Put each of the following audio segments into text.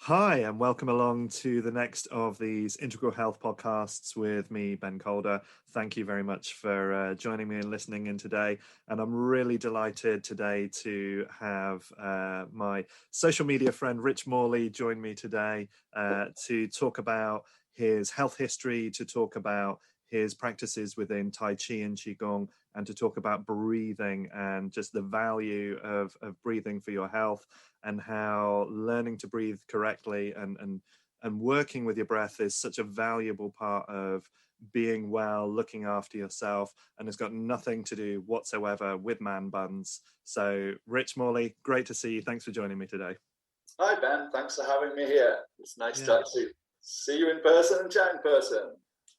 Hi, and welcome along to the next of these Integral Health podcasts with me, Ben Calder. Thank you very much for joining me and listening in today. And I'm really delighted today to have my social media friend, Rich Morley, join me today to talk about his health history, to talk about his practices within Tai Chi and Qigong, and to talk about breathing and just the value of breathing for your health, and how learning to breathe correctly and working with your breath is such a valuable part of being well, looking after yourself, and it's got nothing to do whatsoever with man buns. So, Rich Morley, great to see you. Thanks for joining me today. Hi, Ben. Thanks for having me here. It's nice Yeah. to actually see you in person and chat in person.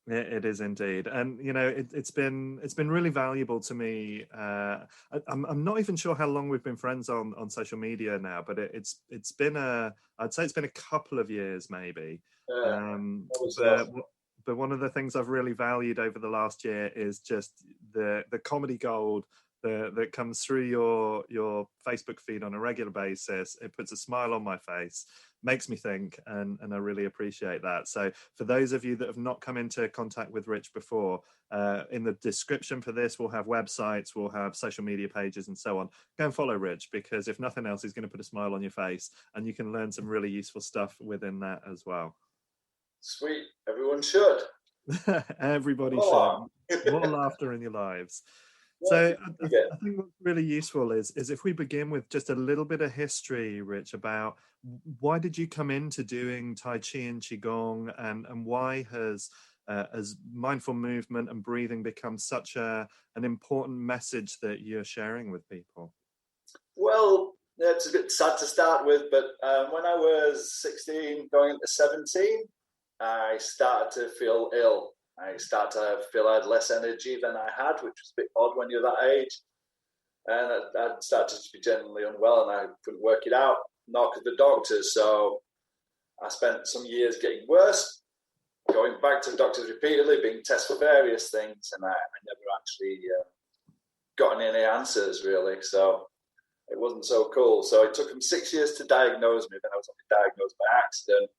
It is indeed, and it's been really valuable to me. I'm not even sure how long we've been friends on social media now, but it's been I'd say it's been a couple of years maybe. But one of the things I've really valued over the last year is just the comedy gold that comes through your Facebook feed on a regular basis. It puts a smile on my face, makes me think, and I really appreciate that. So for those of you that have not come into contact with Rich before, in the description for this, we'll have websites, we'll have social media pages and so on. Go and follow Rich, because if nothing else, he's going to put a smile on your face, and you can learn some really useful stuff within that as well. Sweet. Everyone should. Everybody should. More laughter in your lives. So I think what's really useful is if we begin with just a little bit of history, Rich, about why did you come into doing Tai Chi and Qigong, and why has mindful movement and breathing become such an important message that you're sharing with people? Well, it's a bit sad to start with, but when I was 16, going into 17, I started to feel ill. I started to feel I had less energy than I had, which was a bit odd when you're that age. And I started to be generally unwell, and I couldn't work it out, nor could the doctors. So I spent some years getting worse, going back to the doctors repeatedly, being tested for various things, and I never actually gotten any answers, really. So it wasn't so cool. So it took them 6 years to diagnose me. Then I was only diagnosed by accident.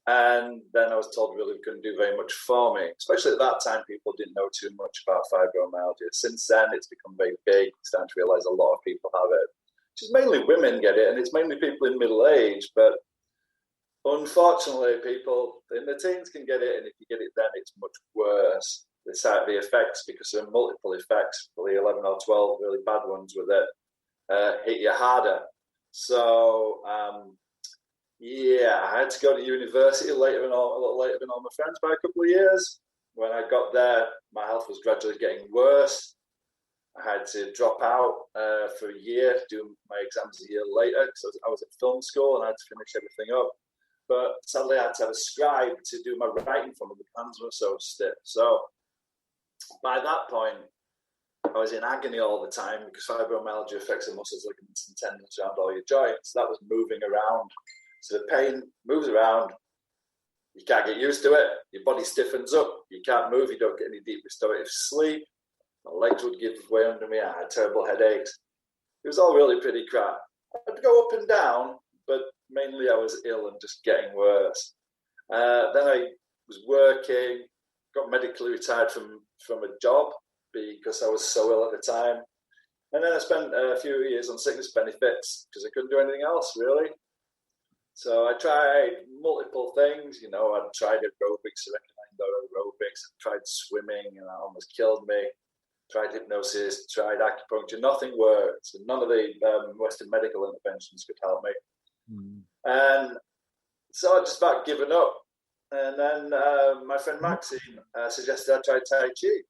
And then I was told really we couldn't do very much for me. Especially at that time, people didn't know too much about fibromyalgia. Since then, it's become very big. I'm starting to realize a lot of people have it. Which is mainly women get it, and it's mainly people in middle age. But unfortunately, people in their teens can get it, and if you get it then, it's much worse. The effects, because there are multiple effects, probably 11 or 12 really bad ones with it, hit you harder. So, I had to go to university a little later than all my friends by a couple of years. When I got there, my health was gradually getting worse. I had to drop out for a year, do my exams a year later, because I was at film school and I had to finish everything up. But sadly, I had to have a scribe to do my writing for me. The hands were so stiff. So by that point, I was in agony all the time, because fibromyalgia affects the muscles, ligaments, and tendons around all your joints. That was moving around. So the pain moves around. You can't get used to it. Your body stiffens up. You can't move. You don't get any deep restorative sleep. My legs would give way under me. I had terrible headaches. It was all really pretty crap. I'd go up and down, but mainly I was ill and just getting worse. Then I was working, got medically retired from a job because I was so ill at the time. And then I spent a few years on sickness benefits because I couldn't do anything else, really. So I tried multiple things. I tried aerobics, aerobics. I tried swimming, and that almost killed me. Tried hypnosis, tried acupuncture. Nothing worked. So none of the Western medical interventions could help me. And so I just about given up. And then my friend Maxine suggested I try Tai Chi.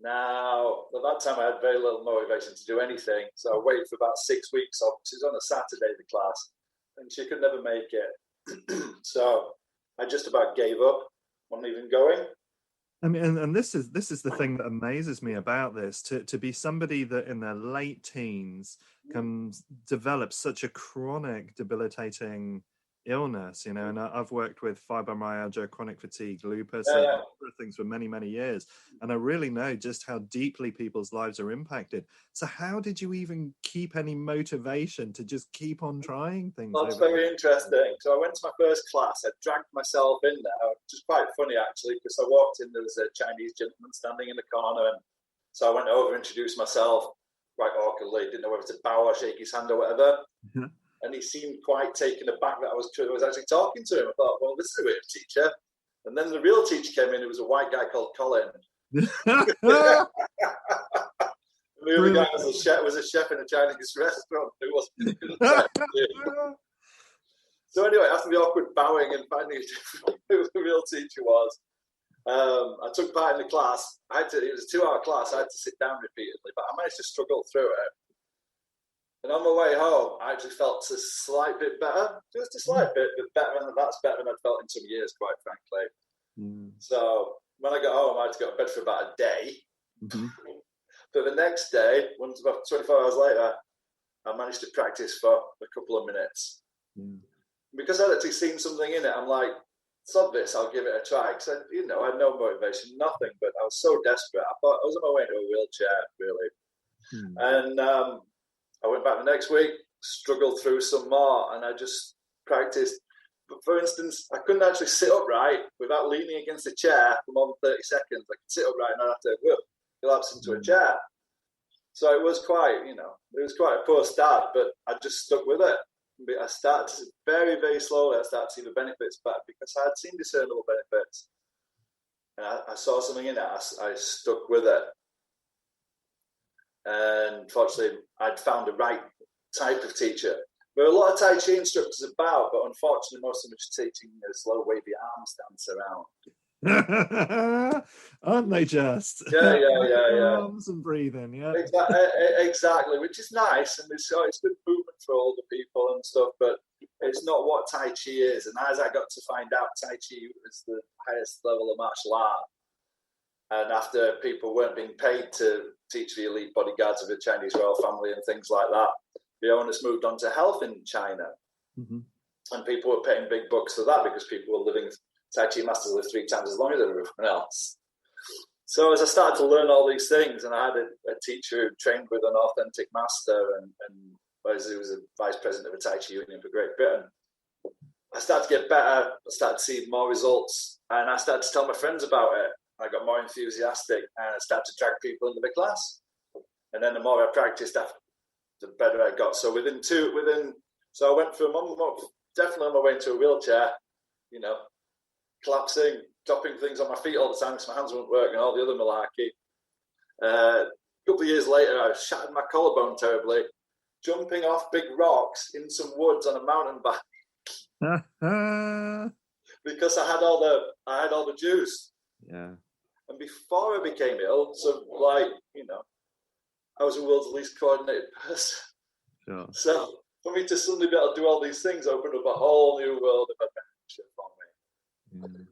Now, at that time, I had very little motivation to do anything. So I waited for about 6 weeks off. She was on a Saturday, the class, and she could never make it. So I just about gave up, wasn't even going. I mean, and this is the thing that amazes me about this, to be somebody that in their late teens can develop such a chronic, debilitating illness, you know, and I've worked with fibromyalgia, chronic fatigue, lupus, and Yeah. other things for many, many years. And I really know just how deeply people's lives are impacted. So how did you even keep any motivation to just keep on trying things That's over? very interesting. So I went to my first class. I dragged myself in there, which is quite funny actually, because I walked in, there was a Chinese gentleman standing in the corner, and so I went over, introduced myself quite awkwardly, didn't know whether to bow or shake his hand or whatever. And he seemed quite taken aback that I was actually talking to him. I thought, well, this is a weird teacher. And then the real teacher came in. It was a white guy called Colin. The other guy was a chef in a Chinese restaurant who wasn't So anyway, after the awkward bowing and finding who the real teacher was, I took part in the class. It was a 2-hour class. I had to sit down repeatedly, but I managed to struggle through it. And on my way home, I actually felt a slight bit better, just a slight bit, but that's better than I'd felt in some years, quite frankly. So when I got home, I had to go to bed for about a day. But the next day, about 24 hours later, I managed to practice for a couple of minutes. Because I'd actually seen something in it, I'm like, sod this, I'll give it a try. Because I had no motivation, nothing, but I was so desperate. I thought I was on my way into a wheelchair, really. And I went back the next week, struggled through some more, and I just practiced. But for instance, I couldn't actually sit upright without leaning against a chair for more than 30 seconds. I could sit upright and I'd have to collapse into a chair. So it was quite a poor start, but I just stuck with it. I started very, very slowly. I started to see the benefits back because I had seen discernible benefits. And I saw something in it. I stuck with it. And fortunately, I'd found the right type of teacher. There are a lot of Tai Chi instructors about, but unfortunately, most of them are teaching a slow, wavy arm stance around. Aren't they just? Yeah. Arms and breathing, yeah. Exactly, which is nice, and it's good movement for older people and stuff, but it's not what Tai Chi is. And as I got to find out, Tai Chi is the highest level of martial art. And after people weren't being paid to teach the elite bodyguards of the Chinese royal family and things like that, the onus moved on to health in China. And people were paying big bucks for that because people were living, Tai Chi masters live 3 times as long as everyone else. So as I started to learn all these things, and I had a teacher who trained with an authentic master, and he was a vice president of the Tai Chi Union for Great Britain, I started to get better. I started to see more results, and I started to tell my friends about it. I got more enthusiastic, and I started to drag people into the class. And then the more I practiced, the better I got. So so I went from definitely on my way into a wheelchair, collapsing, dropping things on my feet all the time because my hands weren't working, all the other malarkey. A couple of years later, I shattered my collarbone terribly, jumping off big rocks in some woods on a mountain bike because I had all the juice. Yeah. And before I became ill, I was the world's least coordinated person. Sure. So for me to suddenly be able to do all these things opened up a whole new world of adventure for me.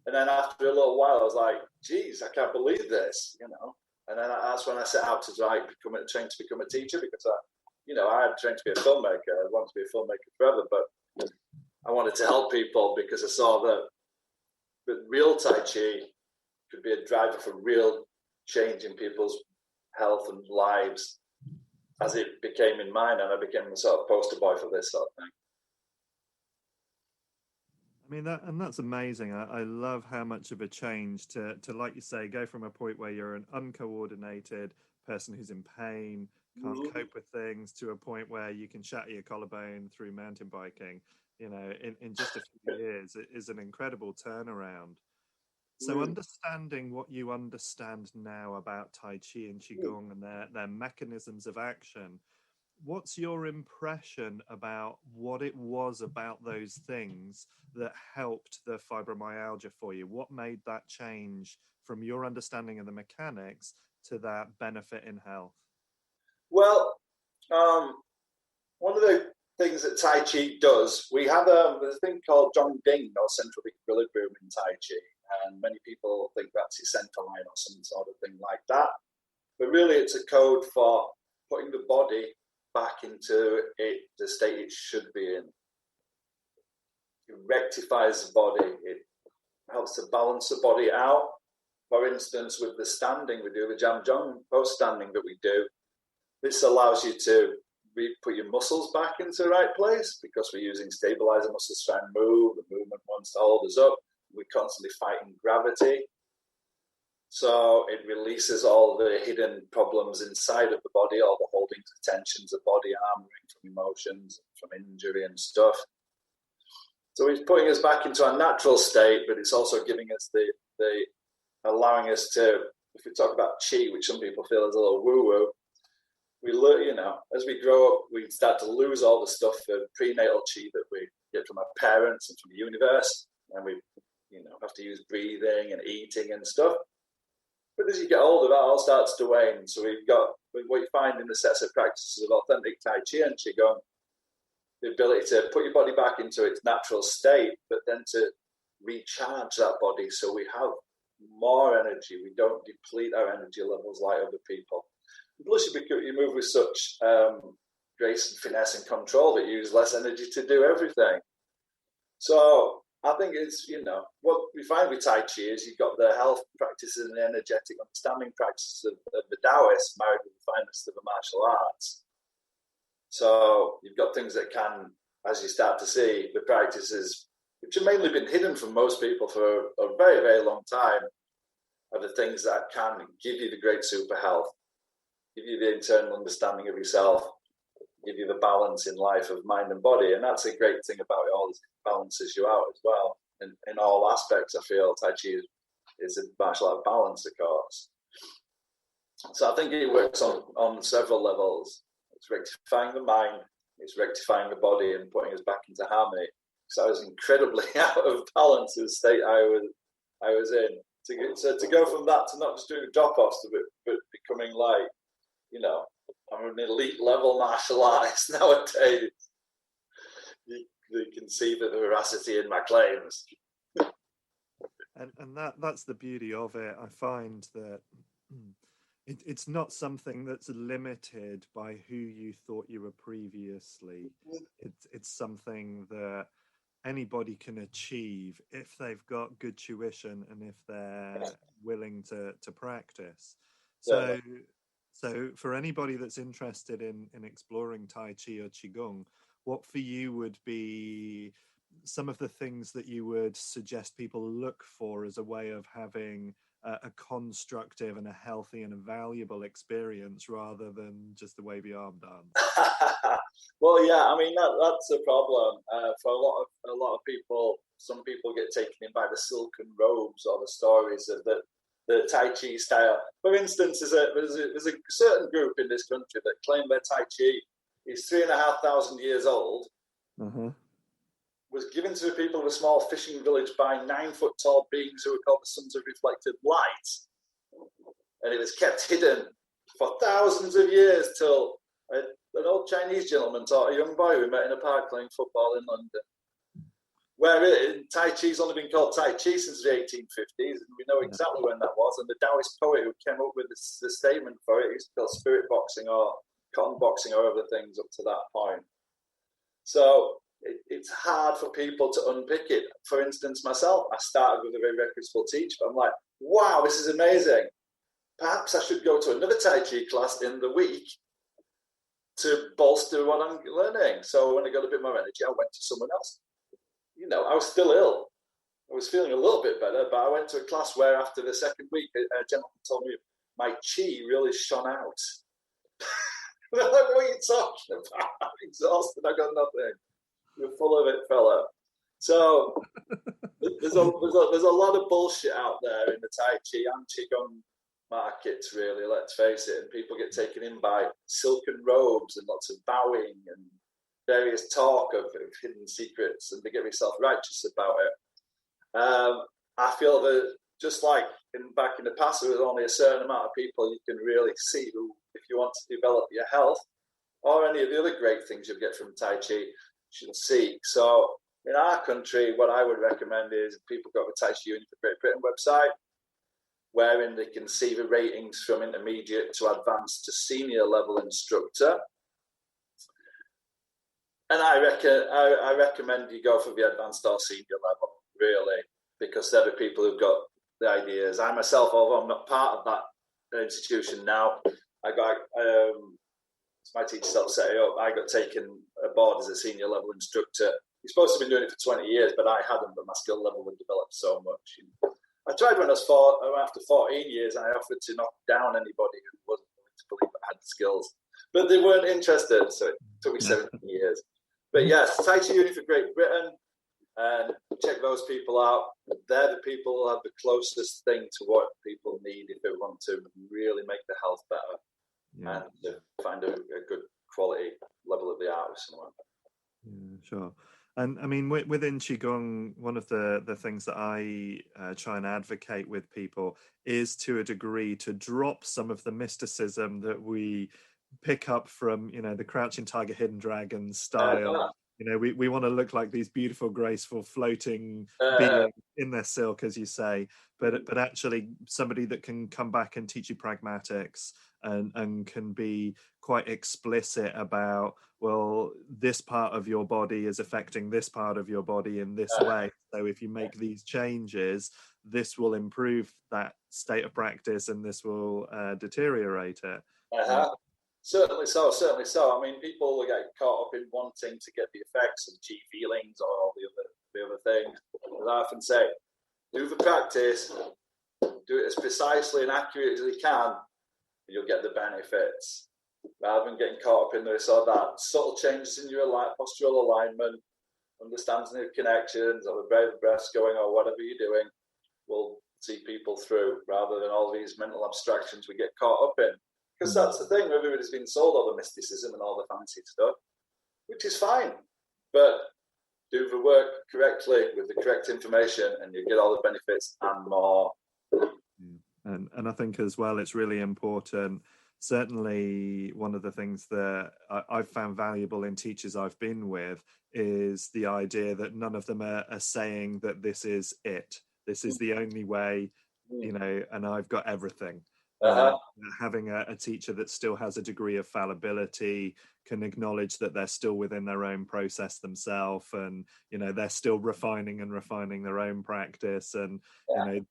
And then after a little while, I was like, geez, I can't believe this, And then that's when I set out to train to become a teacher, because I had trained to be a filmmaker. I wanted to be a filmmaker forever, but I wanted to help people because I saw that real Tai Chi could be a driver for real change in people's health and lives, as it became in mine, and I became the sort of poster boy for this sort of thing. I mean, that's amazing. I love how much of a change to, like you say, go from a point where you're an uncoordinated person who's in pain, can't cope with things, to a point where you can shatter your collarbone through mountain biking, in just a few years. It is an incredible turnaround. So understanding what you understand now about Tai Chi and Qigong and their mechanisms of action, what's your impression about what it was about those things that helped the fibromyalgia for you? What made that change from your understanding of the mechanics to that benefit in health? Well, one of the things that Tai Chi does, we have a thing called Zhongding, or central equilibrium in Tai Chi, and many people think that's your center line or some sort of thing like that. But really, it's a code for putting the body back into the state it should be in. It rectifies the body. It helps to balance the body out. For instance, with the standing, we do the Jam Jong post standing that we do. This allows you to put your muscles back into the right place because we're using stabilizer muscles to try and move. The movement wants to hold us up. We're constantly fighting gravity. So it releases all the hidden problems inside of the body, all the holding tensions of body, armoring from emotions, from injury and stuff. So it's putting us back into our natural state, but it's also giving us the allowing us to, if we talk about Qi, which some people feel is a little woo-woo, we learn, you know, as we grow up, we start to lose all the stuff, the prenatal Qi that we get from our parents and from the universe, and we, you know, have to use breathing and eating and stuff. But as you get older, that all starts to wane. So we've got what you find in the sets of practices of authentic Tai Chi and Qigong, the ability to put your body back into its natural state, but then to recharge that body so we have more energy. We don't deplete our energy levels like other people. Plus, you move with such grace and finesse and control that you use less energy to do everything. So I think it's, you know, what we find with Tai Chi is you've got the health practices and the energetic understanding practices of the Taoists married with the finest of the martial arts. So you've got things that can, as you start to see, the practices, which have mainly been hidden from most people for a very, very long time, are the things that can give you the great super health, give you the internal understanding of yourself, give you the balance in life of mind and body. And that's a great thing about it all, is it balances you out as well. And in all aspects, I feel Tai Chi is a martial art of balance, of course. So I think it works on several levels. It's rectifying the mind, it's rectifying the body and putting us back into harmony. So I was incredibly out of balance in the state I was in. To go from that to not just doing drop-offs, but becoming like, you know, I'm an elite level martial artist nowadays. You can see the veracity in my claims. And that's the beauty of it. I find that it's not something that's limited by who you thought you were previously. It's something that anybody can achieve if they've got good tuition and if they're willing to practice. So for anybody that's interested in exploring Tai Chi or Qigong, what for you would be some of the things that you would suggest people look for as a way of having a constructive and a healthy and a valuable experience rather than just the wavy arm dance? Well, yeah, I mean that's a problem for a lot of people. Some people get taken in by the silken robes or the stories of the Tai Chi style. For instance, there's a certain group in this country that claim their Tai Chi is 3,500 years old. Mm-hmm. Was given to people of a small fishing village by 9-foot-tall beings who were called the Sons of Reflected Light. And it was kept hidden for thousands of years till an old Chinese gentleman taught a young boy we met in a park playing football in London. Where Tai Chi's only been called Tai Chi since the 1850s, and we know exactly when that was. And the Taoist poet who came up with the statement for it used to call spirit boxing or cotton boxing or other things up to that point. So it's hard for people to unpick it. For instance, myself, I started with a very reputable teacher, but I'm like, wow, this is amazing. Perhaps I should go to another Tai Chi class in the week to bolster what I'm learning. So when I got a bit more energy, I went to someone else. You know, I was still ill. I was feeling a little bit better, but I went to a class where after the second week, a gentleman told me my Qi really shone out. I'm like, what are you talking about? I'm exhausted. I got nothing. You're full of it, fella. So there's a lot of bullshit out there in the Tai Chi and Qigong markets, really, let's face it. And people get taken in by silken robes and lots of bowing and various talk of hidden secrets, and they get themselves righteous about it. I feel that just like back in the past, there was only a certain amount of people you can really see who, if you want to develop your health or any of the other great things you'll get from Tai Chi, should seek. So in our country, what I would recommend is people go to the Tai Chi Union for Great Britain website, wherein they can see the ratings from intermediate to advanced to senior level instructor. And I recommend you go for the advanced or senior level, really, because they're the people who've got the ideas. I myself, although I'm not part of that institution now, my teacher helped set it up. I got taken aboard as a senior level instructor. You're supposed to have been doing it for 20 years, but I hadn't, but my skill level had developed so much. I tried when I was after 14 years, and I offered to knock down anybody who wasn't willing to believe I had the skills. But they weren't interested, so it took me 17 years. But yes, Tai Chi Uni for Great Britain, and check those people out. They're the people who have the closest thing to what people need if they want to really make their health better and to find a good quality level of the art with someone. Yeah, sure. And I mean, within Qigong, one of the things that I try and advocate with people is, to a degree, to drop some of the mysticism that we pick up from, the Crouching Tiger, Hidden Dragon style. We want to look like these beautiful, graceful, floating beings in their silk, as you say, but actually somebody that can come back and teach you pragmatics and can be quite explicit about, well, this part of your body is affecting this part of your body in this way. So if you make these changes, this will improve that state of practice and this will deteriorate it. Certainly so. I mean, people will get caught up in wanting to get the effects of G feelings or all the other things. As I often say, do the practice, do it as precisely and accurately as you can, and you'll get the benefits. Rather than getting caught up in this or that, subtle changes in your postural alignment, understanding the connections, or the breaths going, or whatever you're doing, will see people through, rather than all these mental abstractions we get caught up in. Because that's the thing, everybody's been sold all the mysticism and all the fancy stuff, which is fine. But do the work correctly with the correct information and you get all the benefits and more. And I think as well, it's really important. Certainly one of the things that I've found valuable in teachers I've been with is the idea that none of them are saying that this is it. This is the only way, and I've got everything. Having a teacher that still has a degree of fallibility, can acknowledge that they're still within their own process themselves, and they're still refining their own practice, and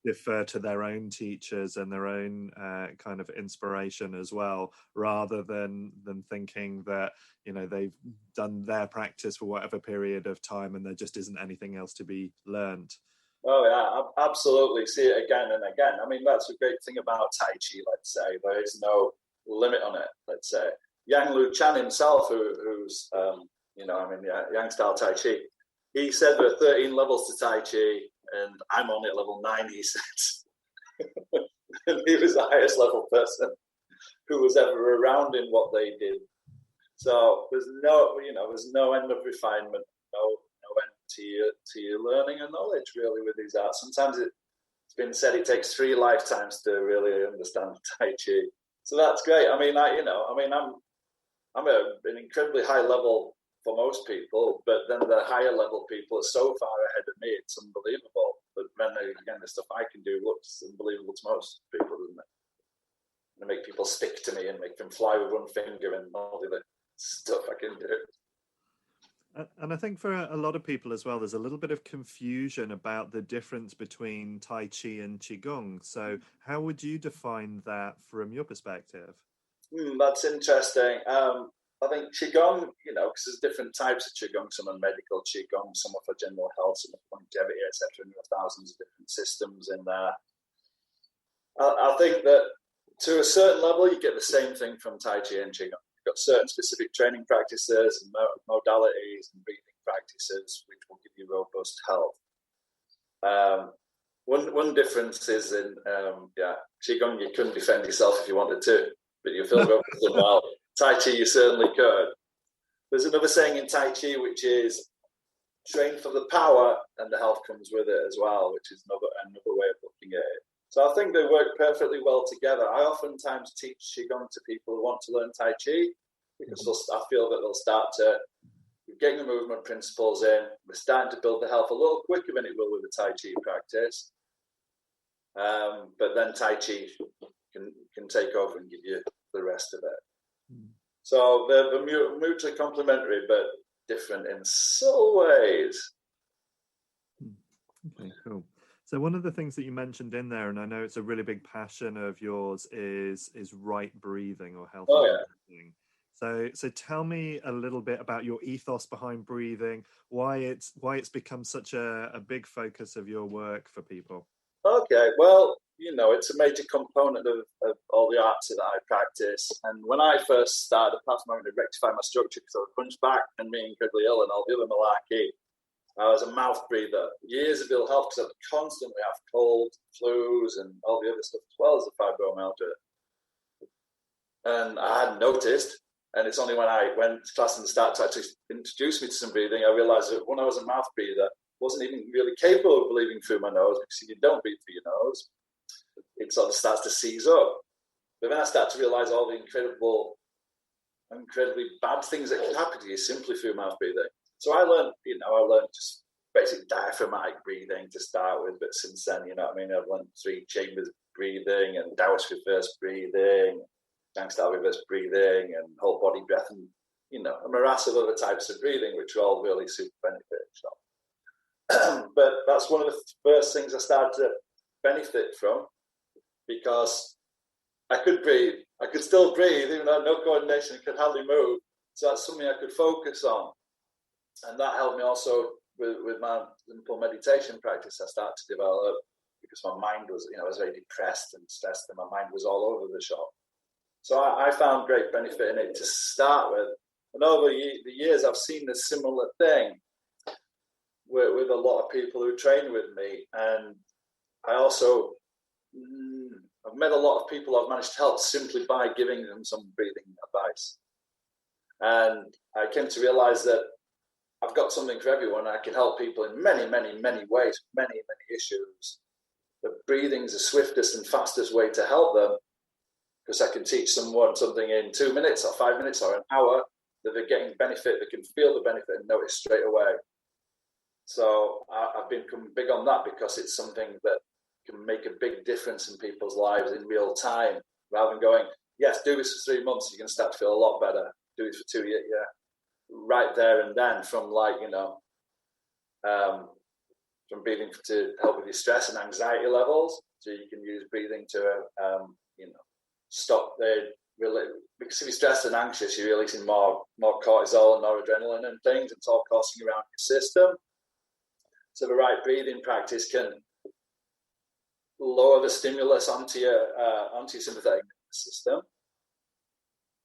defer to their own teachers and their own kind of inspiration as well, rather than thinking that they've done their practice for whatever period of time and there just isn't anything else to be learned. Oh yeah, absolutely. See it again and again. I mean, that's a great thing about Tai Chi, let's say. There is no limit on it, let's say. Yang Lu Chan himself, who's, Yang style Tai Chi, he said there are 13 levels to Tai Chi, and I'm on at level 9, he said. And he was the highest level person who was ever around in what they did. So there's no end of refinement, no end to your learning and knowledge, really, with these arts. Sometimes it's been said it takes 3 lifetimes to really understand Tai Chi. So that's great. I mean, I'm at an incredibly high level for most people, but then the higher level people are so far ahead of me, it's unbelievable. But then again, the stuff I can do looks unbelievable to most people, doesn't it? And make people stick to me and make them fly with one finger and all the other stuff I can do. And I think for a lot of people as well, there's a little bit of confusion about the difference between Tai Chi and Qigong. So how would you define that from your perspective? That's interesting. I think Qigong, because there's different types of Qigong. Some are medical Qigong, some are for general health, some are for longevity, etc. And there are thousands of different systems in there. I think that to a certain level, you get the same thing from Tai Chi and Qigong. Got certain specific training practices and modalities and breathing practices which will give you robust health. One difference is in Qigong, you couldn't defend yourself if you wanted to, but you feel robust and well. Tai Chi, you certainly could. There's another saying in Tai Chi which is train for the power and the health comes with it as well, which is another way of looking at it. So I think they work perfectly well together. I oftentimes teach Qigong to people who want to learn Tai Chi because I feel that they'll start to get the movement principles in. We're starting to build the health a little quicker than it will with the Tai Chi practice. But then Tai Chi can take over and give you the rest of it. So they're mutually complementary, but different in subtle ways. Okay, cool. So one of the things that you mentioned in there, and I know it's a really big passion of yours, is right breathing or healthy breathing. So tell me a little bit about your ethos behind breathing, why it's become such a big focus of your work for people. Okay, well, it's a major component of all the arts that I practice. And when I first started, apart from having to rectify my structure because I was hunchback and being incredibly ill and all the other malarkey, I was a mouth breather. Years of ill health because I would constantly have colds, flus, and all the other stuff, as well as the fibromyalgia. And I hadn't noticed. And it's only when I went to class and started to actually introduce me to some breathing, I realized that when I was a mouth breather, I wasn't even really capable of breathing through my nose, because if you don't breathe through your nose, it sort of starts to seize up. But then I started to realize all the incredibly bad things that can happen to you simply through mouth breathing. So I learned just basic diaphragmatic breathing to start with, but since then, I've learned 3 chambers breathing and Taoist reverse breathing, Yang-style reverse breathing, and whole body breath, and a morass of other types of breathing, which are all really super beneficial. But that's one of the first things I started to benefit from, because I could breathe. I could still breathe, even though I had no coordination, could hardly move. So that's something I could focus on. And that helped me also with my simple meditation practice I started to develop, because my mind was, I was very depressed and stressed, and my mind was all over the shop. So I found great benefit in it to start with. And over the years, I've seen a similar thing with a lot of people who train with me. And I also, I've met a lot of people I've managed to help simply by giving them some breathing advice. And I came to realize that I've got something for everyone. I can help people in many, many, many ways, many, many issues. But breathing is the swiftest and fastest way to help them, because I can teach someone something in 2 minutes or 5 minutes or an hour that they're getting benefit, they can feel the benefit and notice straight away. So I've become big on that, because it's something that can make a big difference in people's lives in real time, rather than going, yes, do this for 3 months, you're going to start to feel a lot better. Do it for 2 years, yeah. Right there and then, from from breathing to help with your stress and anxiety levels. So you can use breathing to, stop because if you're stressed and anxious, you're releasing more cortisol and more adrenaline and things. It's all coursing around your system. So the right breathing practice can lower the stimulus onto your sympathetic nervous system,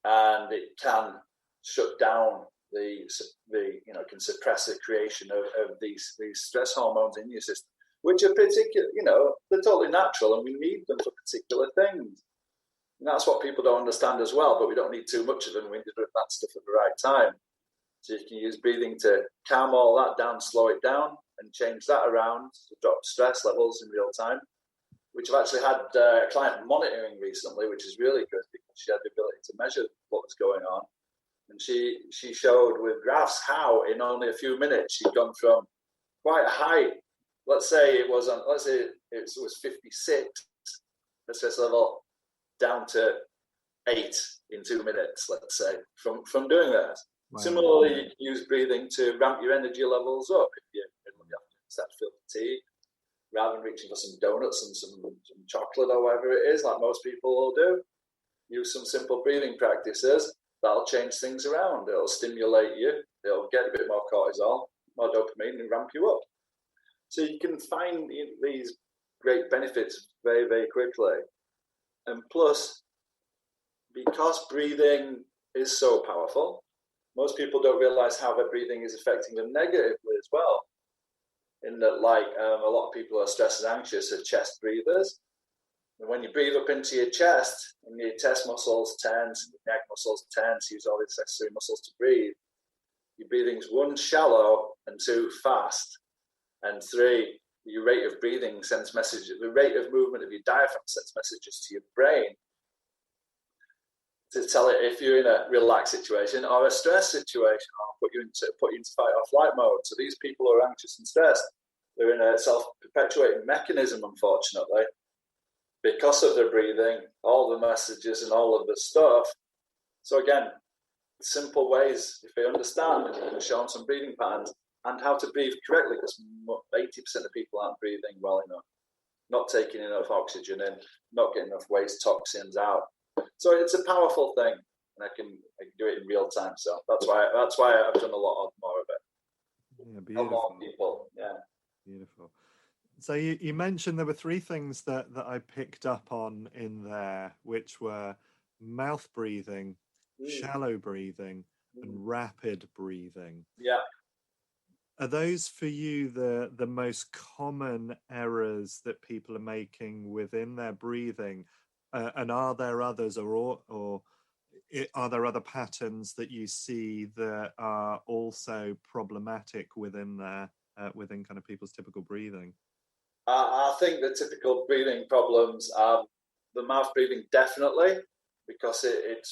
and it can shut down can suppress the creation of these stress hormones in your system, which are particular, they're totally natural, and we need them for particular things. And that's what people don't understand as well, but we don't need too much of them. We need to do that stuff at the right time. So you can use breathing to calm all that down, slow it down, and change that around to drop stress levels in real time, which I've actually had a client monitoring recently, which is really good, because she had the ability to measure what was going on. And she showed with graphs how in only a few minutes she'd gone from quite a high, let's say it was 56 stress level, down to 8 in 2 minutes, let's say, from doing that. Wow. Similarly, you can use breathing to ramp your energy levels up if you start to feel fatigued, rather than reaching for some donuts and some chocolate or whatever it is, like most people will do. Use some simple breathing practices. That'll change things around. It'll stimulate you. It'll get a bit more cortisol, more dopamine, and ramp you up. So you can find these great benefits very, very quickly. And plus, because breathing is so powerful, most people don't realize how their breathing is affecting them negatively as well. In that, a lot of people who are stressed and anxious are chest breathers. And when you breathe up into your chest, and your chest muscles tense, and your neck muscles tense, use all the necessary muscles to breathe, your breathing's 1, shallow, and 2, fast, and 3, your rate of breathing sends messages, the rate of movement of your diaphragm sends messages to your brain to tell it if you're in a relaxed situation or a stress situation, or put you into fight or flight mode. So these people who are anxious and stressed, they're in a self-perpetuating mechanism, unfortunately, because of their breathing, all the messages and all of the stuff. So again, simple ways, if they understand, and you can show them some breathing patterns and how to breathe correctly, because 80% of people aren't breathing well enough, not taking enough oxygen in, not getting enough waste toxins out. So it's a powerful thing, and I can do it in real time. So that's why I've done a lot more of it. Yeah, beautiful. More people, yeah. Beautiful. So you mentioned there were three things that I picked up on in there, which were mouth breathing, shallow breathing, and rapid breathing. Yeah. Are those for you the most common errors that people are making within their breathing? And are there others, or are there other patterns that you see that are also problematic within within kind of people's typical breathing? I think the typical breathing problems are the mouth breathing, definitely, because it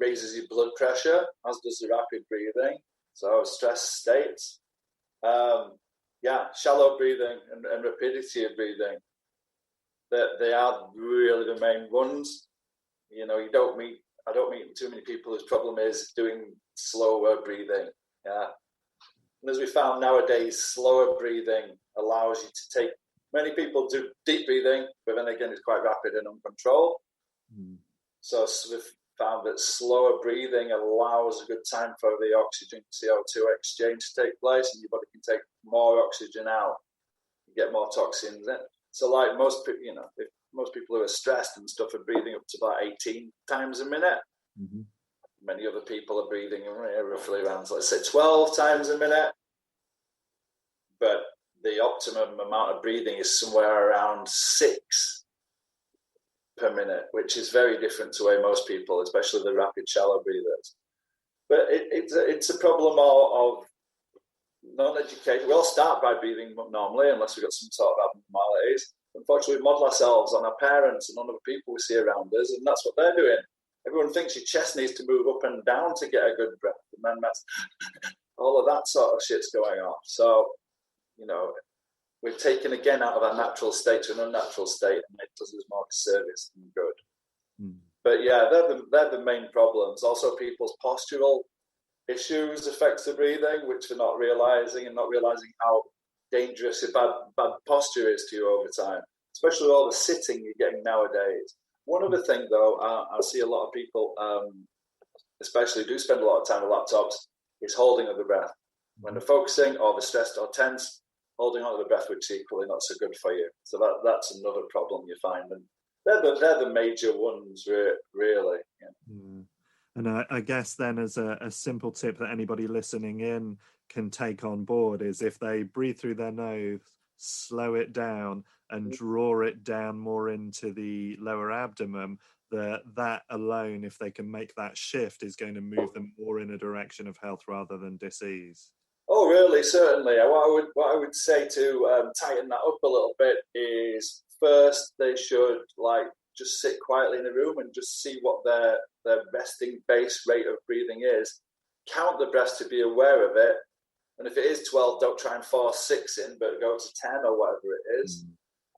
raises your blood pressure, as does the rapid breathing. So stress states. Shallow breathing and rapidity of breathing, they are really the main ones. You know, I don't meet too many people whose problem is doing slower breathing. Yeah. And as we found nowadays, slower breathing allows you to take, many people do deep breathing, but then again, it's quite rapid and uncontrolled. So we've found that slower breathing allows a good time for the oxygen CO2 exchange to take place, and your body can take more oxygen out, you get more toxins in. So like most people, you know, if most people who are stressed and stuff are breathing up to about 18 times a minute. Many other people are breathing roughly around, let's say, 12 times a minute. But the optimum amount of breathing is somewhere around 6 per minute, which is very different to where most people, especially the rapid shallow breathers. But it's a problem of non-education. We all start by breathing normally, unless we've got some sort of abnormalities. Unfortunately, we model ourselves on our parents and on other people we see around us, and that's what they're doing. Everyone thinks your chest needs to move up and down to get a good breath, and then that's all of that sort of shit's going on. So, you know, we're taken again out of our natural state to an unnatural state, and it does us more service than good. But yeah, they're the main problems. Also, people's postural issues affects the breathing, which they're not realizing, and not realizing how dangerous a bad posture is to you over time, especially with all the sitting you're getting nowadays. One other thing, though, I see a lot of people, especially who do spend a lot of time with laptops, is holding of the breath. When they're focusing or they're stressed or tense, holding on to the breath, which is equally not so good for you. So that's another problem you find. And they're the major ones, really. Yeah. And I guess then as a simple tip that anybody listening in can take on board is if they breathe through their nose, slow it down and draw it down more into the lower abdomen, that alone, if they can make that shift, is going to move them more in a direction of health rather than disease. Oh, really? Certainly. What I would say to tighten that up a little bit is first they should just sit quietly in the room and just see what their resting base rate of breathing is. Count the breaths to be aware of it. And if it is 12, don't try and force 6 in, but go to 10 or whatever it is.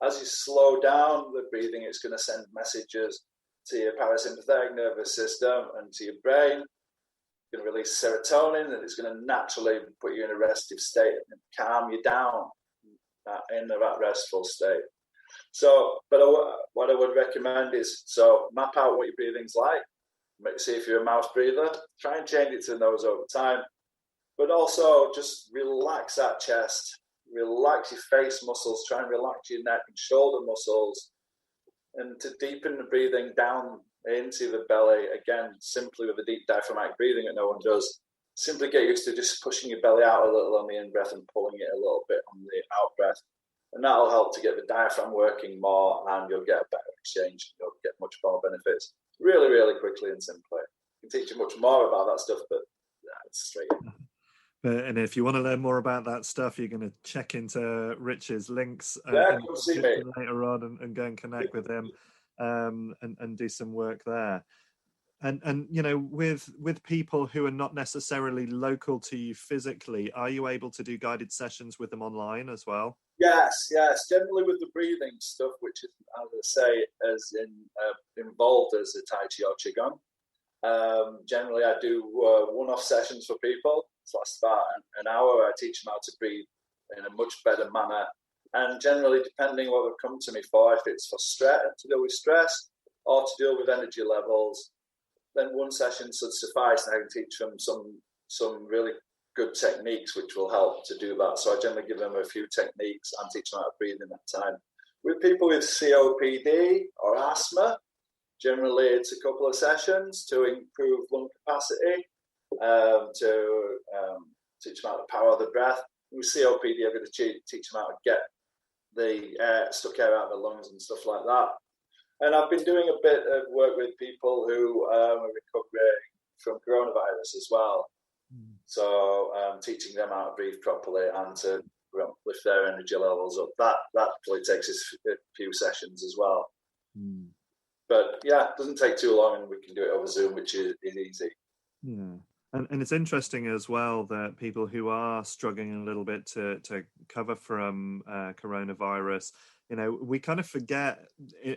As you slow down the breathing, it's going to send messages to your parasympathetic nervous system and to your brain. It's going to release serotonin, and it's going to naturally put you in a restive state and calm you down in that restful state. So, but what I would recommend is, map out what your breathing's like. See if you're a mouth breather. Try and change it to the nose over time. But also just relax that chest. Relax your face muscles. Try and relax your neck and shoulder muscles. And to deepen the breathing down into the belly, again, simply with a deep diaphragmatic breathing that no one does. Simply get used to just pushing your belly out a little on the in-breath and pulling it a little bit on the out-breath. And that'll help to get the diaphragm working more, and you'll get a better exchange. You'll get much more benefits really, really quickly and simply. I can teach you much more about that stuff, but it's straight in. And if you want to learn more about that stuff, you're going to check into Rich's links come see me later on and go and connect with him and do some work there. And you know, with people who are not necessarily local to you physically, are you able to do guided sessions with them online as well? Yes. Generally with the breathing stuff, which is, as I say, as involved as the Tai Chi or Qigong. Generally, I do one-off sessions for people. So I start an hour. I teach them how to breathe in a much better manner. And generally, depending what they've come to me for, if it's for stress, to deal with stress, or to deal with energy levels, then one session should suffice. And I can teach them some really good techniques which will help to do that. So I generally give them a few techniques and teach them how to breathe in that time. With people with COPD or asthma, generally it's a couple of sessions to improve lung capacity, to teach them how to power the breath. With COPD, I'm going to teach them how to get the stuck air out of the lungs and stuff like that. And I've been doing a bit of work with people who are recovering from coronavirus as well. So teaching them how to breathe properly and to lift their energy levels up. That probably takes us a few sessions as well. But yeah, it doesn't take too long, and we can do it over Zoom, which is easy. Yeah. And it's interesting as well that people who are struggling a little bit to recover from coronavirus, we kind of forget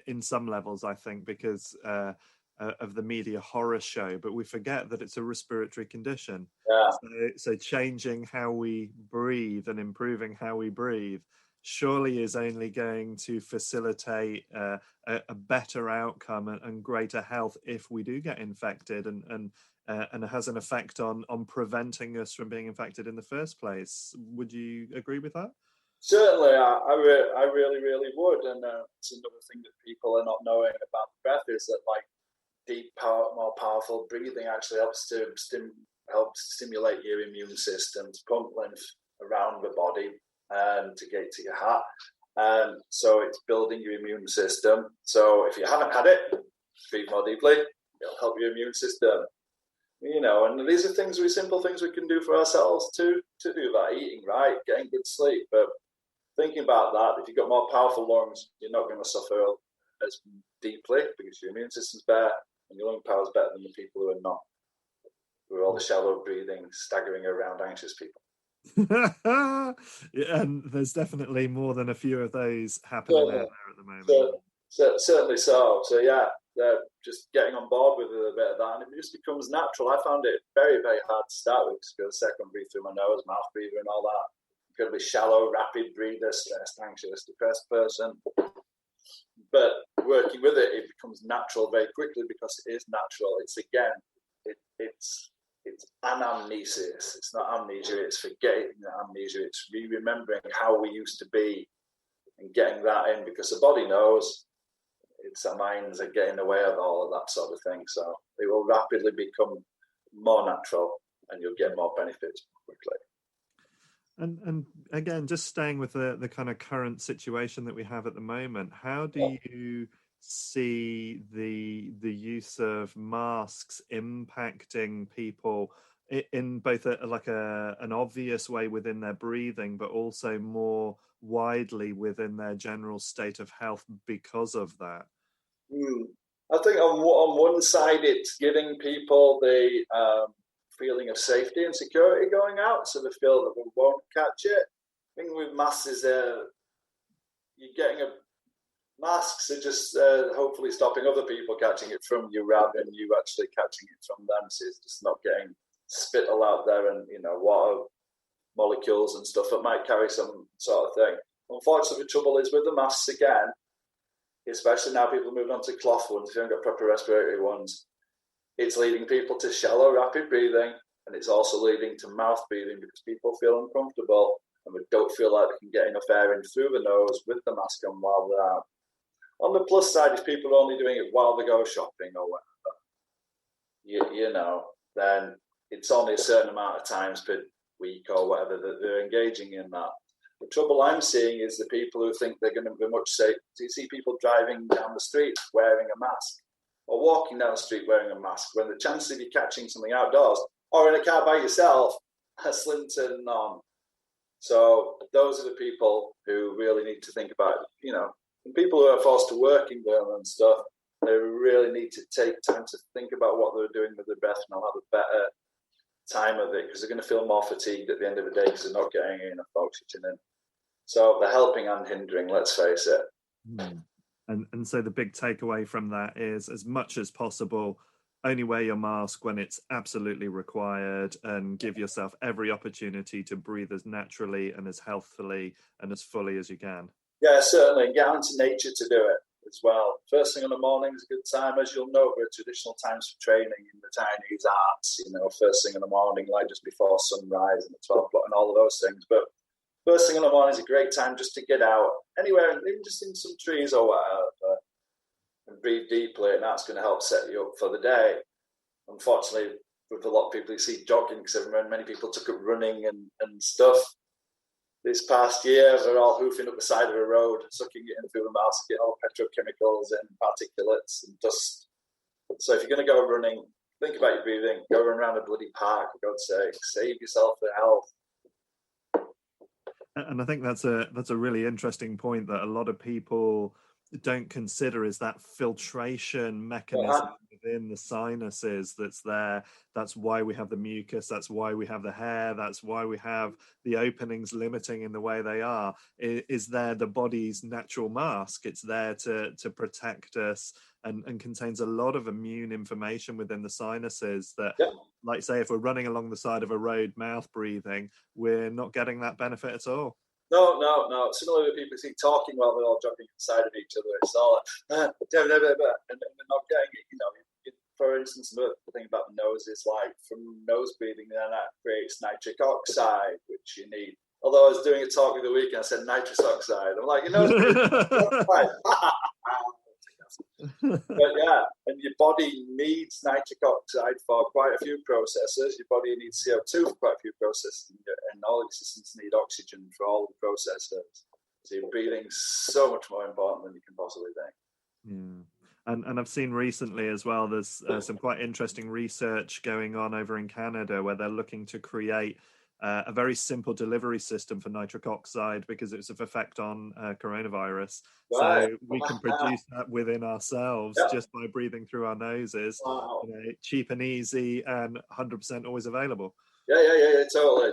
in some levels, I think, because of the media horror show, but we forget that it's a respiratory condition. Yeah. So changing how we breathe and improving how we breathe surely is only going to facilitate a better outcome and greater health if we do get infected, and it has an effect on preventing us from being infected in the first place. Would you agree with that? Certainly, I really would. And it's another thing that people are not knowing about the breath is that deep, more powerful breathing actually helps to stimulate your immune system, to pump lymph around the body and to get to your heart. So it's building your immune system. So if you haven't had it, breathe more deeply. It'll help your immune system. And these are simple things we can do for ourselves to do that. Eating right, getting good sleep. But thinking about that, if you've got more powerful lungs, you're not going to suffer as deeply because your immune system's better and your lung power is better than the people who are not. Who are all the shallow breathing, staggering around anxious people. Yeah, and there's definitely more than a few of those happening out there at the moment. Certainly so. So yeah, they're just getting on board with a bit of that, and it just becomes natural. I found it very, very hard to start with because I can breathe through my nose, mouth breather, and all that. Incredibly shallow, rapid breather, stressed, anxious, depressed person. But working with it, it becomes natural very quickly because it is natural. It's anamnesis. It's not amnesia. It's forgetting amnesia. It's remembering how we used to be and getting that in because the body knows. It's our minds are getting away of all of that sort of thing. So it will rapidly become more natural and you'll get more benefits quickly. And again, just staying with the kind of current situation that we have at the moment, how do you see the use of masks impacting people in both an obvious way within their breathing, but also more widely within their general state of health because of that? I think on one side, it's giving people the feeling of safety and security going out, so they feel that we won't catch it. I think with masks is you're getting masks are just hopefully stopping other people catching it from you rather than you actually catching it from them. So it's just not getting spittle out there and water molecules and stuff that might carry some sort of thing. Unfortunately, the trouble is with the masks again, especially now people are moving on to cloth ones, if you haven't got proper respiratory ones, it's leading people to shallow, rapid breathing, and it's also leading to mouth breathing because people feel uncomfortable and they don't feel like they can get enough air in through the nose with the mask on while they're out. On the plus side, if people are only doing it while they go shopping or whatever, then it's only a certain amount of times per week or whatever that they're engaging in that. The trouble I'm seeing is the people who think they're going to be much safer. So you see people driving down the street wearing a mask or walking down the street wearing a mask when the chances of you catching something outdoors or in a car by yourself are slim to none. So those are the people who really need to think about, and people who are forced to work in them and stuff, they really need to take time to think about what they're doing with their breath and they'll have a better time of it because they're going to feel more fatigued at the end of the day because they're not getting enough oxygen in. So they're helping and hindering, let's face it. And so the big takeaway from that is, as much as possible, only wear your mask when it's absolutely required, and give yourself every opportunity to breathe as naturally and as healthfully and as fully as you can. Yeah, certainly. And get out into nature to do it as well. First thing in the morning is a good time. As you'll know, there are traditional times for training in the Chinese arts, first thing in the morning, like just before sunrise and the 12 o'clock and all of those things. But first thing in the morning is a great time just to get out anywhere, even just in some trees or whatever, and breathe deeply, and that's going to help set you up for the day. Unfortunately, with a lot of people you see jogging, because many people took up running and stuff. This past year, they're all hoofing up the side of a road, sucking it in through the mouth, get all petrochemicals and particulates and dust. So if you're going to go running, think about your breathing. Go run around a bloody park, for God's sake. Save yourself the health. And I think that's a really interesting point that a lot of people don't consider, is that filtration mechanism within the sinuses that's there. That's why we have the mucus, that's why we have the hair, that's why we have the openings limiting in the way they are. Is there the body's natural mask? It's there to protect us, and contains a lot of immune information within the sinuses that, like say, if we're running along the side of a road mouth breathing, we're not getting that benefit at all. No. Similarly, people see talking while they're all jogging inside of each other. It's all like, and they're not getting it. For instance, the thing about the nose is, like, from nose breathing, then that creates nitric oxide, which you need. Although I was doing a talk the other week and I said nitrous oxide, I'm like, nose breathing. But yeah, and your body needs nitric oxide for quite a few processes. Your body needs CO2 for quite a few processes, and all your systems need oxygen for all the processes. So your breathing's so much more important than you can possibly think. Yeah. And I've seen recently as well, there's some quite interesting research going on over in Canada where they're looking to create a very simple delivery system for nitric oxide, because it's of effect on coronavirus. Right. So we can produce that within ourselves just by breathing through our noses. Wow. Cheap and easy, and 100% always available. Yeah, totally.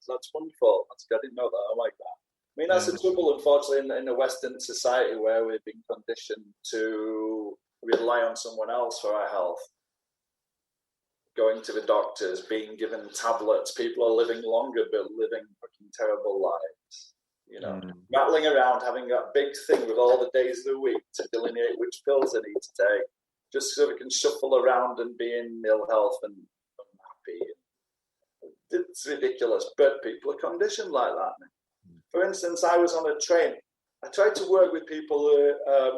That's wonderful. I didn't know that. I like that. I mean, that's the trouble, unfortunately, in a Western society where we've been conditioned to rely on someone else for our health. Going to the doctors, being given tablets. People are living longer, but living fucking terrible lives. Rattling around, having that big thing with all the days of the week to delineate which pills they need to take, just so they can shuffle around and be in ill health and unhappy. It's ridiculous, but people are conditioned like that. For instance, I was on a train. I tried to work with people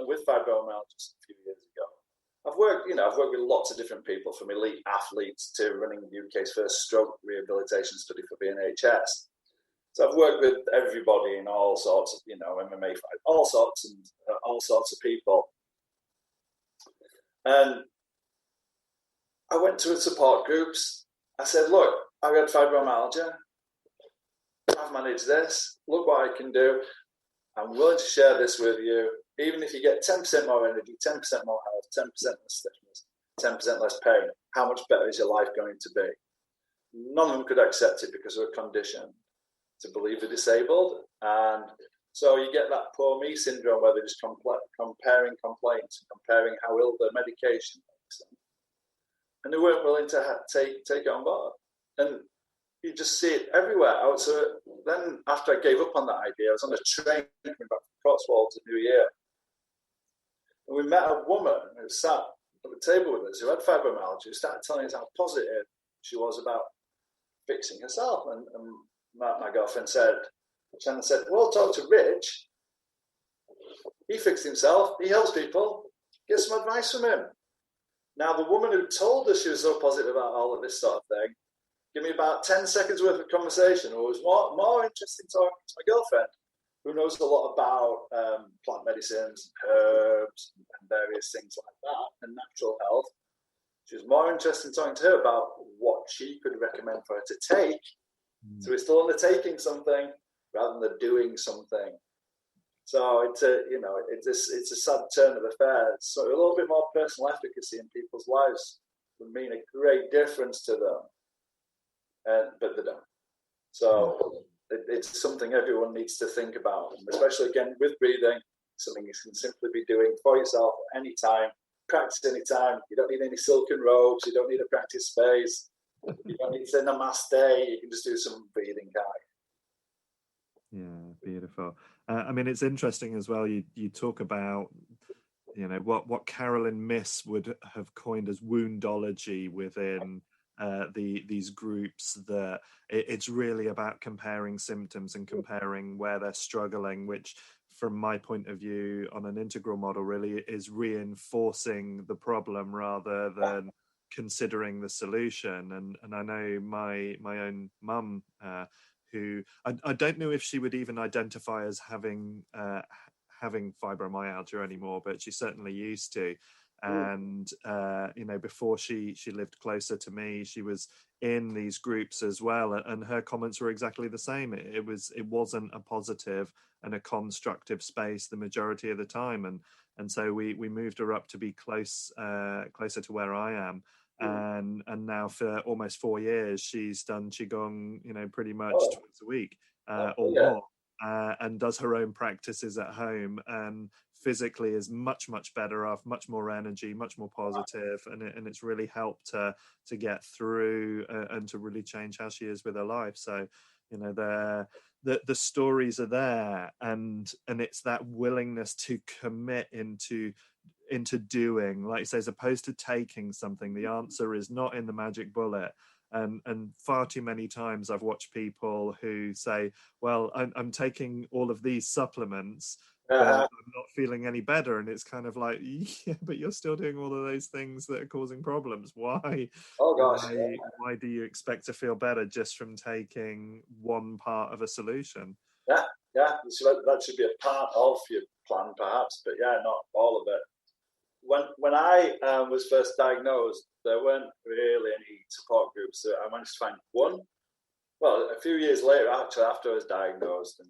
with fibromyalgia a few years ago. I've worked with lots of different people, from elite athletes to running the UK's first stroke rehabilitation study for the NHS. So I've worked with everybody in all sorts of, MMA fight, all sorts of people. And I went to support groups. I said, look, I've had fibromyalgia. I've managed this. Look what I can do. I'm willing to share this with you. Even if you get 10% more energy, 10% more health, 10% less stiffness, 10% less pain, how much better is your life going to be? None of them could accept it because they were conditioned to believe they're disabled. And so you get that poor me syndrome where they're just comparing complaints and comparing how ill their medication makes them. And they weren't willing to take it on board. And you just see it everywhere. So then after I gave up on that idea, I was on a train coming back from Cotswolds in New Year. And we met a woman who sat at the table with us who had fibromyalgia, who started telling us how positive she was about fixing herself. And my girlfriend said, Shannon said, well, talk to Rich. He fixed himself. He helps people. Get some advice from him. Now, the woman who told us she was so positive about all of this sort of thing, give me about 10 seconds worth of conversation. It was more interesting talking to my girlfriend, who knows a lot about plant medicines, herbs, and various things like that, and natural health. She was more interested in talking to her about what she could recommend for her to take. So we're still undertaking something rather than doing something. So it's a sad turn of affairs. So a little bit more personal efficacy in people's lives would mean a great difference to them, but they don't. So it's something everyone needs to think about, and especially again with breathing, something you can simply be doing for yourself at any time, practice anytime. You don't need any silken robes. You don't need a practice space. You don't need to say namaste. You can just do some breathing, kind. Yeah, beautiful. I mean, it's interesting as well. You talk about, what Carolyn Miss would have coined as woundology within these groups. That it's really about comparing symptoms and comparing where they're struggling, which, from my point of view, on an integral model, really is reinforcing the problem rather than considering the solution. And I know my own mum, who I don't know if she would even identify as having fibromyalgia anymore, but she certainly used to. And before she lived closer to me, she was in these groups as well, and her comments were exactly the same. It wasn't a positive and a constructive space the majority of the time, and so we moved her up to be closer to where I am. And now for almost 4 years she's done qigong, pretty much twice a week or more, and does her own practices at home, and physically is much better off, much more energy, much more positive, and it's really helped her to get through and to really change how she is with her life. So the stories are there, and it's that willingness to commit into doing, like you say, as opposed to taking something. The answer is not in the magic bullet. And far too many times I've watched people who say, well, I'm taking all of these supplements, but I'm not feeling any better. And it's kind of like, yeah, but you're still doing all of those things that are causing problems. Why? Oh gosh. Why do you expect to feel better just from taking one part of a solution? Yeah. So that should be a part of your plan, perhaps, but yeah, not all of it. When I was first diagnosed, there weren't really any support groups. So I managed to find one. Well, a few years later, actually, after I was diagnosed, and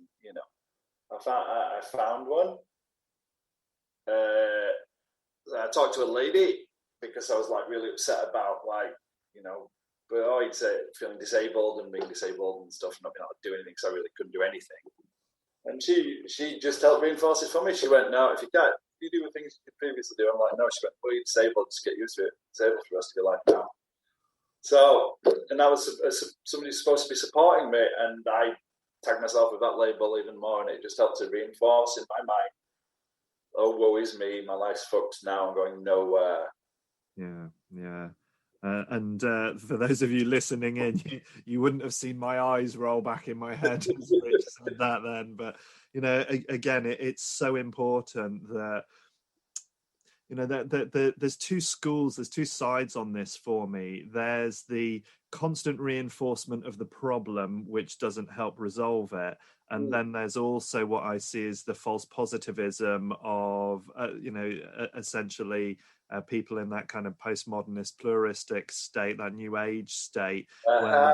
I found one. I talked to a lady because I was like really upset about you'd say feeling disabled and being disabled and stuff, not being able to do anything, because I really couldn't do anything. And she just helped reinforce it for me. She went, no, if you do the things you could previously do. I'm like, no. She went, well, you're disabled, just get used to it. Disabled for the rest of your life now. So, and that was somebody supposed to be supporting me, and I tagged myself with that label even more, and it just helped to reinforce in my mind, oh, woe is me, my life's fucked now, I'm going nowhere. Yeah. And for those of you listening in, you wouldn't have seen my eyes roll back in my head as Rich said that then. But, again, it's so important that, there's two schools, there's two sides on this for me. There's the constant reinforcement of the problem, which doesn't help resolve it. And then there's also what I see as the false positivism of, essentially people in that kind of postmodernist pluralistic state, that new age state, where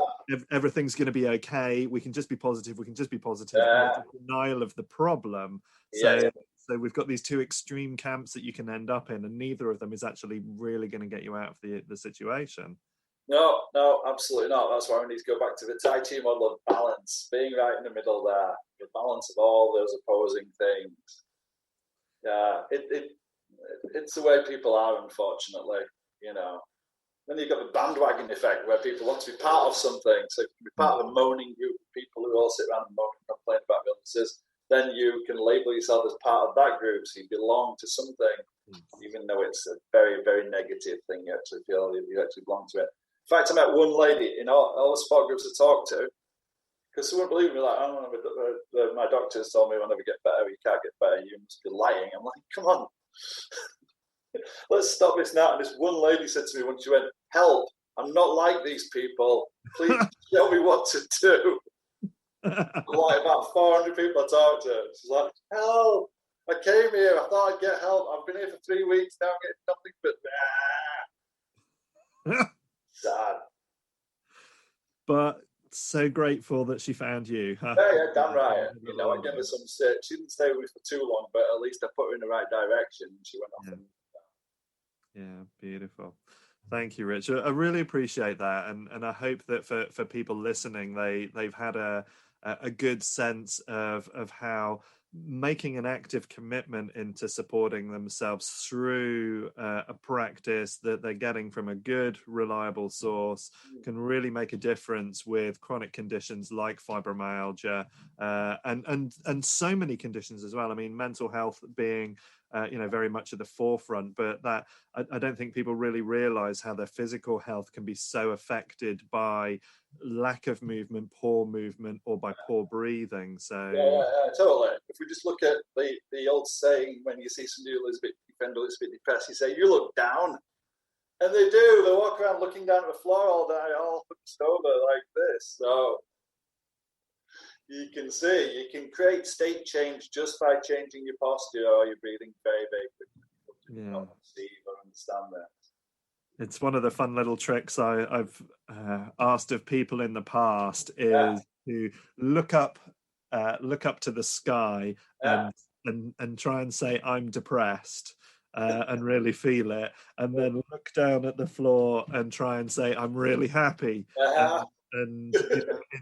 everything's going to be okay. We can just be positive. And there's a denial of the problem. So we've got these two extreme camps that you can end up in, and neither of them is actually really going to get you out of the situation. No, absolutely not. That's why we need to go back to the Tai Chi model of balance, being right in the middle there, the balance of all those opposing things. Yeah, it's the way people are, unfortunately. Then you've got the bandwagon effect, where people want to be part of something. So if you can be part of a moaning group of people who all sit around and moan and complain about illnesses, then you can label yourself as part of that group, so you belong to something, even though it's a very, very negative thing. You actually feel you actually belong to it. In fact, I met one lady in all the support groups I talked to, because they wouldn't believe me. Like, my doctors told me I'll never get better. You can't get better. You must be lying. I'm like, come on, let's stop this now. And this one lady said to me when she went, "Help! I'm not like these people. Please show me what to do." Like about 400 people I talked to. She's like, "Help! I came here. I thought I'd get help. I've been here for 3 weeks now. I'm getting nothing but sad." But so grateful that she found you. Yeah, damn right. I gave her some shit. She didn't stay with me for too long, but at least I put her in the right direction. She went off. Yeah, beautiful. Thank you, Rich. I really appreciate that, and I hope that for people listening, they've had a good sense of how making an active commitment into supporting themselves through a practice that they're getting from a good, reliable source can really make a difference with chronic conditions like fibromyalgia, and so many conditions as well. I mean, mental health being very much at the forefront, but that I don't think people really realize how their physical health can be so affected by lack of movement, poor movement, or by poor breathing. So totally. If we just look at the old saying, when you see somebody who is a bit depressed, you say, "You look down," and they do. They walk around looking down at the floor all day, all hunched over like this. So you can see, you can create state change just by changing your posture or your breathing very, very quickly. You don't see or understand that. It's one of the fun little tricks I've asked of people in the past is to look up to the sky and try and say, "I'm depressed," and really feel it, and then look down at the floor and try and say, "I'm really happy." And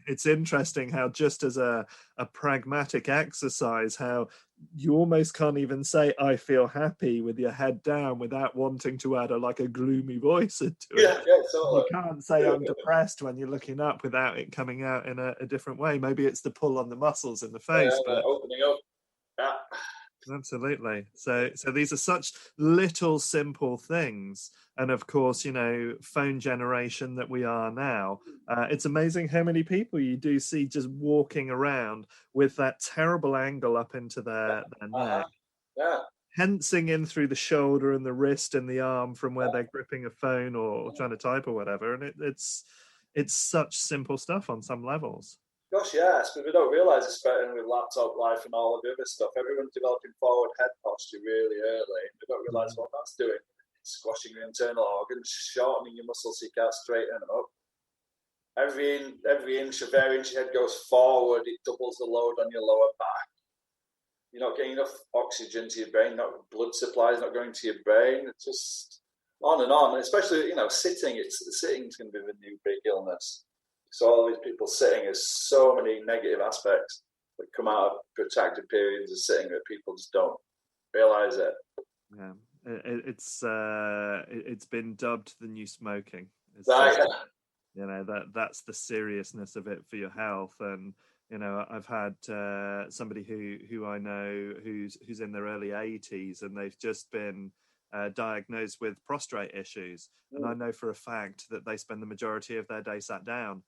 it's interesting how, just as a pragmatic exercise, how you almost can't even say "I feel happy" with your head down without wanting to add a gloomy voice into it. Totally. You can't say "I'm depressed" when you're looking up without it coming out in a different way. Maybe it's the pull on the muscles in the face, but opening up. Absolutely. So these are such little simple things, and of course, phone generation that we are now, it's amazing how many people you do see just walking around with that terrible angle up into their neck, hensing in through the shoulder and the wrist and the arm from where they're gripping a phone or trying to type or whatever, and it's such simple stuff on some levels. Gosh, yes, but we don't realise it's better with laptop life and all of the other stuff. Everyone's developing forward head posture really early. We don't realise what that's doing. It's squashing your internal organs, shortening your muscles so you can't straighten up. Every inch of your head goes forward, it doubles the load on your lower back. You're not getting enough oxygen to your brain, blood supply is not going to your brain. It's just on and on. Especially, sitting. Sitting's going to be the new big illness. So all these people sitting, has so many negative aspects that come out of protracted periods of sitting that people just don't realise it. Yeah, it's been dubbed the new smoking. That's the seriousness of it for your health. And I've had somebody who I know who's in their early 80s, and they've just been diagnosed with prostrate issues, and I know for a fact that they spend the majority of their day sat down.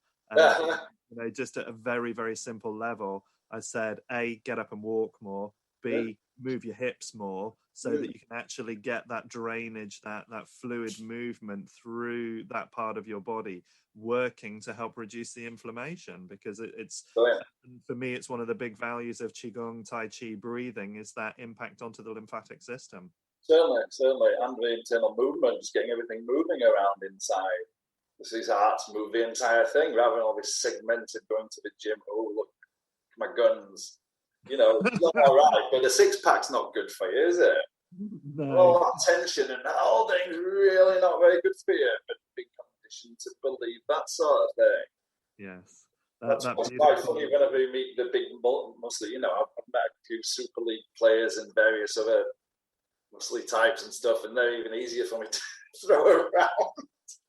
Just at a very, very simple level, I said, A, get up and walk more, B, move your hips more, so that you can actually get that drainage, that fluid movement through that part of your body, working to help reduce the inflammation, because it's for me, it's one of the big values of Qigong, Tai Chi, breathing, is that impact onto the lymphatic system. Certainly, and the internal movement, just getting everything moving around inside. These arts move the entire thing rather than all this segmented going to the gym. Oh, look, my guns. It's not all right, but the six-pack's not good for you, is it? No. All that tension and that whole thing's really not very good for you. But big condition to believe that sort of thing. Yes. That's quite funny whenever you meet the big muscly. I've met a few Super League players and various other muscly types and stuff, and they're even easier for me to throw around.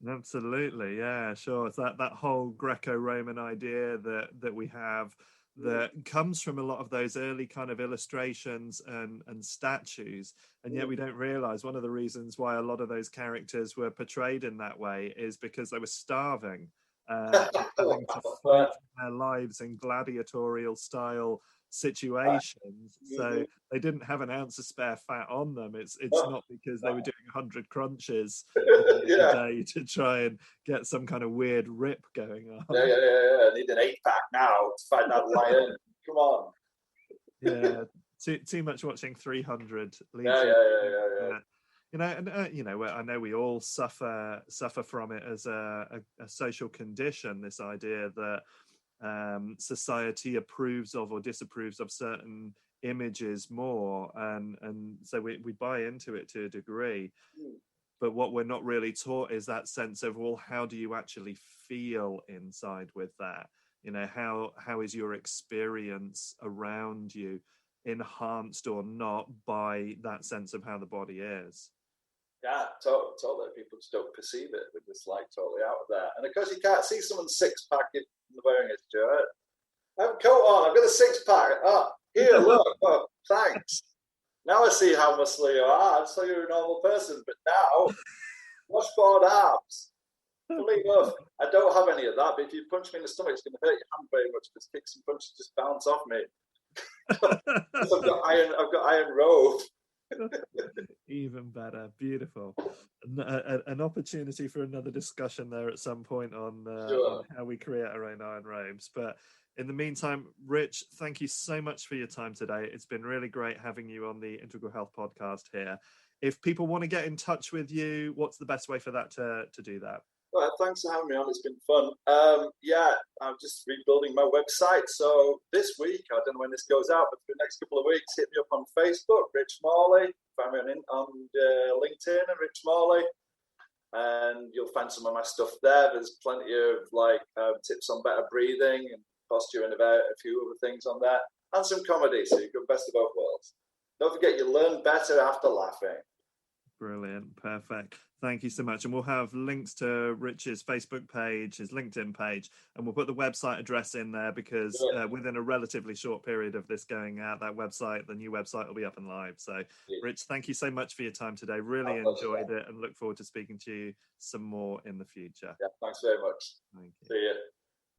Absolutely, yeah, sure. It's that whole Greco-Roman idea that we have, that comes from a lot of those early kind of illustrations and statues, and yet we don't realize one of the reasons why a lot of those characters were portrayed in that way is because they were starving, having to fight their lives in gladiatorial style situations, so they didn't have an ounce of spare fat on them. It's not because they were doing 100 crunches a day to try and get some kind of weird rip going on. I need an 8-pack now to fight that lion. Come on. Too much watching 300. I know we all suffer from it as a social condition, this idea that society approves of or disapproves of certain images more, and so we buy into it to a degree, but what we're not really taught is that sense of, well, how do you actually feel inside with that? How is your experience around you? enhanced or not by that sense of how the body is. Yeah, totally. People just don't perceive it. They're just like totally out of there. And of course, you can't see someone's six pack if they're wearing a shirt. I have a coat on. I've got a six pack. Oh, here, look. Oh, thanks. Now I see how muscly you are. I saw you're a normal person, but now, washboard arms. Funny enough, I don't have any of that. But if you punch me in the stomach, it's going to hurt your hand very much because kicks and punches just bounce off me. I've got iron robe. Even better. Beautiful. An opportunity for another discussion there at some point on how we create our own iron robes. But in the meantime, Rich, thank you so much for your time today. It's been really great having you on the Integral Health podcast here. If people want to get in touch with you, what's the best way for that to do that? Well, thanks for having me on. It's been fun. I'm just rebuilding my website. So this week, I don't know when this goes out, but for the next couple of weeks, hit me up on Facebook, Rich Morley. Find me on LinkedIn and Rich Morley. And you'll find some of my stuff there. There's plenty of tips on better breathing and posture and about a few other things on there. And some comedy, so you get best of both worlds. Don't forget, you learn better after laughing. Brilliant. Perfect. Thank you so much. And we'll have links to Rich's Facebook page, his LinkedIn page, and we'll put the website address in there because within a relatively short period of this going out, that website, the new website will be up and live. So, Rich, thank you so much for your time today. Really enjoyed it and look forward to speaking to you some more in the future. Yeah, thanks very much. Thank you. See you.